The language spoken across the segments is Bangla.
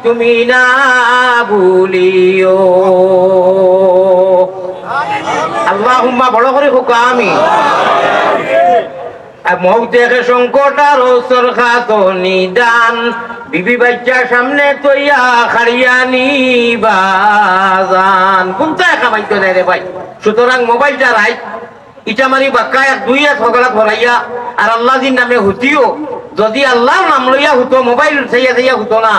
তুমি না ভুলিও। আল্লাহুম্মা বড় করে হোক আমি। মৌতেকে সংকট আর সরখাত নিদান, বিবি বাচ্চা সামনে তৈয়া খাড়িয়ানি বাজান। কোনটা কামাইতে নেই রে ভাই। সুতরাং মোবাইলটা রাই ইটা মারি বাক্কায় দুই সকালে ভরাইয়া আর আল্লাহর নামে হুতিও। যদি আল্লাহর নাম লইয়া হুতো, মোবাইল চাইয়া চাইয়া হুতো না,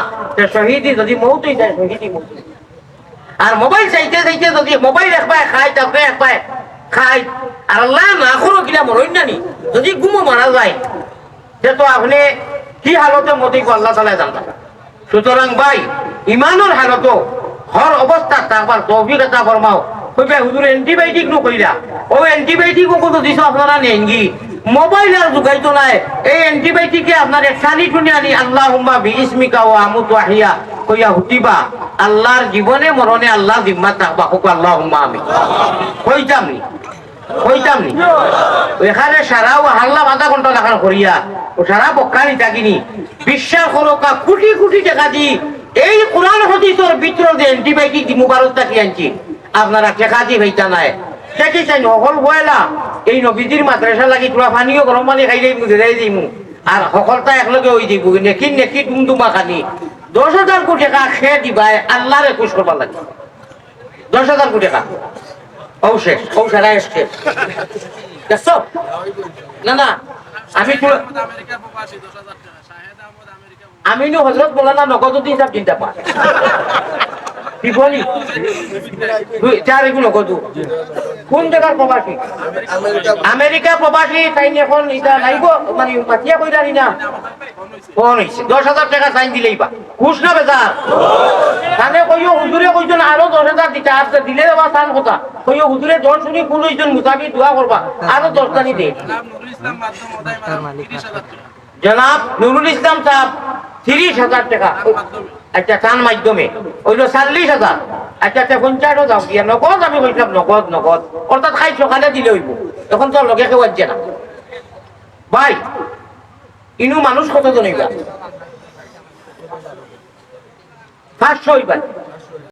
শহীদি যদি মৌতই যায় শহীদি মৌত। আর মোবাইল চাইতে চাইতে যদি মোবাইল একবার খায় তারপরে একবার খায় আর আল্লাহ না করো কিনা মরণ নানি, যদি গুমো মারা যায় সে তো আপনি কি হালতে মতি আল্লাহ তালা জানতা। সুতরাং ভাই ইমানের হালত হর অবস্থা তারপর তৌফিক এটা ফরমাও। কইবে হুজুর অ্যান্টিবায়োটিক নো কইরা, ও অ্যান্টিবায়োটিকও কত দিছ আপনারা নেনগি, মোবাইল আর যোগাইতো নাই। এই অ্যান্টিবায়োটিকে আপনার একখানি শুনে আনি আল্লাহুম্মা বিইসমিকা ওয়া আমুতু ওয়া আহইয়া কইয়া হুতিবা, আল্লাহর জীবনে মরণে আল্লাহ জিম্মা থাকবা। হোক আল্লাহুম্মা আমিন। কইতাম নি এখানে সারাও হাল্লা মাথা ঘন্টা দেখানো করিয়া ও সারা বক্কানি থাকিনি বিশ্বাস করো কোটি কোটি টাকা দি এই কোরআন হাদিসের ভিতর যে অ্যান্টিবায়োটিক দি মুবারক থাকি আনছি আপনারা টাকা দি ভাইতা নাই দেখি চাই নহল বয়লা এই নবীজির মাদ্রাসা লাগি তোরা পানিও গরম পানি খাইলেই বুঝাই দিমু আর সকলটা একলগে হয়ে দিব নেকি টুমটুমা খানি 10,000 কোটি টাকা খেয়ে দিবাই আল্লাহর 21 করবার লাগে। 10,000 কোটি টাকা শেষ ঔষধা শেষ না না। আমি হজরত বলানা নগদ হিসাব চিন্তা পা কোন জায়গার প্রবাসী? আমেরিকা প্রবাসী তাই এখন এটা নাইব মানে পাতিয়া কইরা না ফোন হয়েছে 10,000 টাকা সাইন দিলেই বা খুশ না বেজার তাহলে কইও হুজুরে কইজন আরো 10,000 দিতে আসতে দিলে দেওয়া সান কথা কইও হুজুরে জন শুনি কোন হইজন মুতাবি দোয়া করবা আরো 10 টানি দে। জনাব নুরুল ইসলাম সাহেব 30,000 টাকা আচ্ছা চান মাধ্যমে ওইলো 40,000 আচ্ছা 50 যাও দিয়া নগদ আমি কইলাম নগদ অর্থাৎ খাই সকালে দিলে হইব তখন তো লগে কেউ আসছে না। ভাই ইনু মানুষ কতজন হইবা 500 হইবা